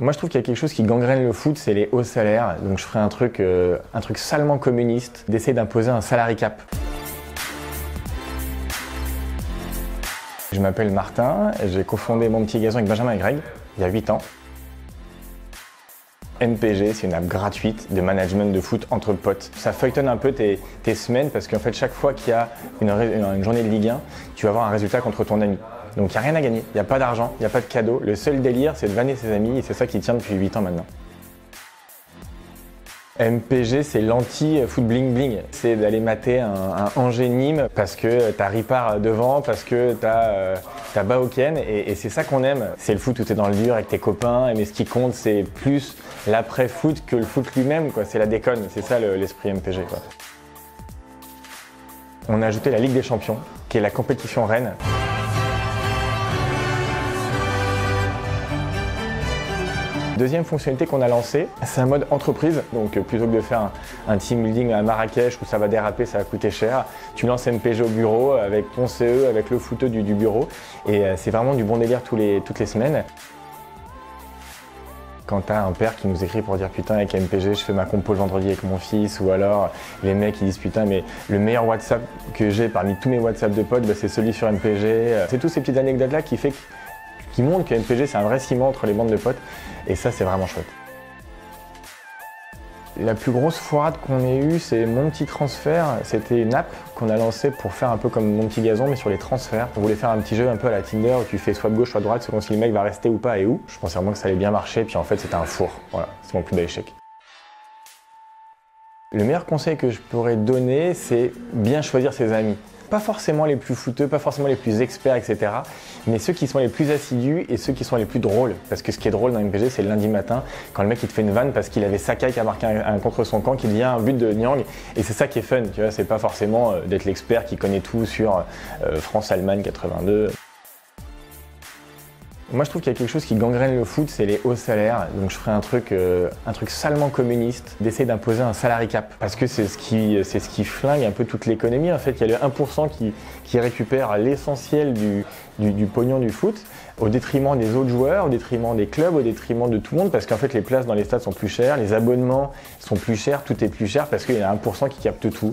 Moi je trouve qu'il y a quelque chose qui gangrène le foot, c'est les hauts salaires. Donc je ferai un truc salement communiste, d'essayer d'imposer un salary cap. Je m'appelle Martin, j'ai cofondé Mon Petit Gazon avec Benjamin et Greg, il y a 8 ans. MPG, c'est une app gratuite de management de foot entre potes. Ça feuilletonne un peu tes semaines parce qu'en fait, chaque fois qu'il y a une journée de Ligue 1, tu vas avoir un résultat contre ton ami. Donc il n'y a rien à gagner, il n'y a pas d'argent, il n'y a pas de cadeau. Le seul délire, c'est de vanner ses amis et c'est ça qui tient depuis 8 ans maintenant. MPG, c'est l'anti-foot bling bling. C'est d'aller mater un Angers-Nîmes parce que t'as Ripard devant, parce que t'as Baoken et c'est ça qu'on aime. C'est le foot où t'es dans le dur avec tes copains, mais ce qui compte, c'est plus l'après-foot que le foot lui-même, quoi. C'est la déconne, c'est ça l'esprit MPG, quoi. On a ajouté la Ligue des Champions, qui est la compétition reine. Deuxième fonctionnalité qu'on a lancée, c'est un mode entreprise. Donc plutôt que de faire un team building à Marrakech où ça va déraper, ça va coûter cher, tu lances MPG au bureau avec ton CE, avec le footeux du bureau. Et c'est vraiment du bon délire toutes les semaines. Quand t'as un père qui nous écrit pour dire putain avec MPG je fais ma compo le vendredi avec mon fils, ou alors les mecs qui disent putain mais le meilleur WhatsApp que j'ai parmi tous mes WhatsApp de potes, bah, c'est celui sur MPG. C'est toutes ces petites anecdotes là qui montrent que MPG c'est un vrai ciment entre les bandes de potes et ça c'est vraiment chouette. La plus grosse foirade qu'on ait eue, c'est Mon Petit Transfert. C'était une app qu'on a lancée pour faire un peu comme Mon Petit Gazon mais sur les transferts. On voulait faire un petit jeu un peu à la Tinder où tu fais soit gauche soit droite selon si le mec va rester ou pas et où. Je pensais vraiment que ça allait bien marcher puis en fait c'était un four. Voilà, c'est mon plus bel échec. Le meilleur conseil que je pourrais donner, c'est bien choisir ses amis. Pas forcément les plus fouteux, pas forcément les plus experts, etc. Mais ceux qui sont les plus assidus et ceux qui sont les plus drôles. Parce que ce qui est drôle dans MPG, c'est le lundi matin, quand le mec il te fait une vanne parce qu'il avait Sakai qui a marqué un contre son camp, qui devient un but de Nyang. Et c'est ça qui est fun, tu vois. C'est pas forcément d'être l'expert qui connaît tout sur France-Allemagne 82. Moi je trouve qu'il y a quelque chose qui gangrène le foot, c'est les hauts salaires. Donc je ferai un truc salement communiste, d'essayer d'imposer un salary cap. Parce que c'est ce qui flingue un peu toute l'économie. En fait, il y a le 1% qui récupère l'essentiel du pognon du foot, au détriment des autres joueurs, au détriment des clubs, au détriment de tout le monde. Parce qu'en fait, les places dans les stades sont plus chères, les abonnements sont plus chers, tout est plus cher parce qu'il y a 1% qui capte tout.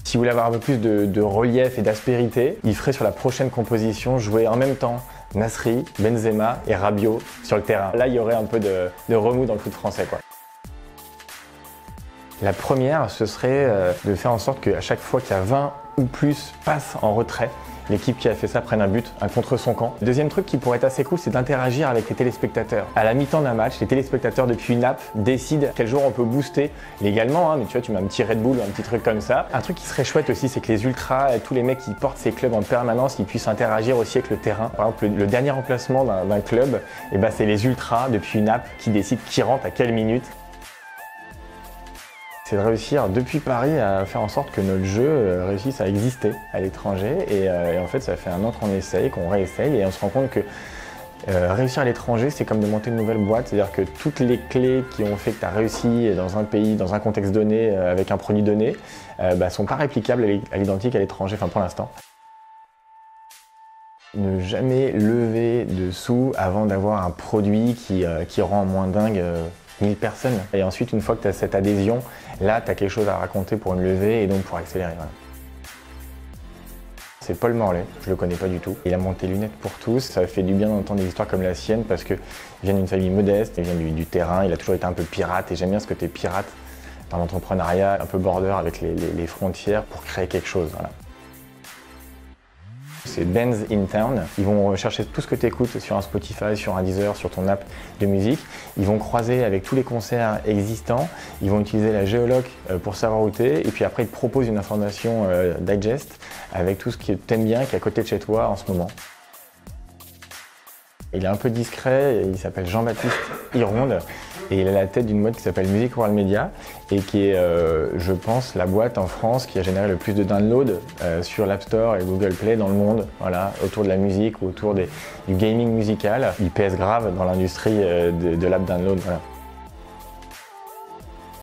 Si vous voulez avoir un peu plus de relief et d'aspérité, il ferait sur la prochaine composition jouer en même temps Nasri, Benzema et Rabiot sur le terrain. Là, il y aurait un peu de remous dans le foot français, quoi. La première, ce serait de faire en sorte qu'à chaque fois qu'il y a 20 ou plus passes en retrait, l'équipe qui a fait ça prenne un but, un contre son camp. Le deuxième truc qui pourrait être assez cool, c'est d'interagir avec les téléspectateurs. À la mi-temps d'un match, les téléspectateurs depuis une app décident quel jour on peut booster légalement, hein, mais tu vois, tu mets un petit Red Bull ou un petit truc comme ça. Un truc qui serait chouette aussi, c'est que les ultras, tous les mecs qui portent ces clubs en permanence, ils puissent interagir aussi avec le terrain. Par exemple, le dernier emplacement d'un club, eh ben, c'est les ultras depuis une app qui décident qui rentre à quelle minute. C'est de réussir depuis Paris à faire en sorte que notre jeu réussisse à exister à l'étranger et en fait ça fait un an qu'on essaye, qu'on réessaye et on se rend compte que réussir à l'étranger c'est comme de monter une nouvelle boîte, c'est-à-dire que toutes les clés qui ont fait que tu as réussi dans un pays, dans un contexte donné, avec un produit donné, sont pas réplicables à l'identique à l'étranger, enfin pour l'instant. Ne jamais lever de sous avant d'avoir un produit qui rend moins dingue 1000 personnes. Et ensuite, une fois que tu as cette adhésion, là, tu as quelque chose à raconter pour une levée et donc pour accélérer. Voilà. C'est Paul Morlet, je le connais pas du tout. Il a monté Lunettes pour tous, ça fait du bien d'entendre des histoires comme la sienne parce qu'il vient d'une famille modeste, il vient du terrain, il a toujours été un peu pirate et j'aime bien ce côté pirate dans l'entrepreneuriat, un peu border avec les frontières pour créer quelque chose. Voilà. C'est Benz in Town. Ils vont chercher tout ce que tu écoutes sur un Spotify, sur un Deezer, sur ton app de musique. Ils vont croiser avec tous les concerts existants. Ils vont utiliser la géoloc pour savoir où t'es. Et puis après, ils te proposent une information digest avec tout ce que t'aimes bien, qui est à côté de chez toi en ce moment. Il est un peu discret, il s'appelle Jean-Baptiste Hironde et il a la tête d'une boîte qui s'appelle Music World Media et qui est, je pense, la boîte en France qui a généré le plus de downloads sur l'App Store et Google Play dans le monde, voilà, autour de la musique ou autour du gaming musical. Il pèse grave dans l'industrie de l'app download. Voilà.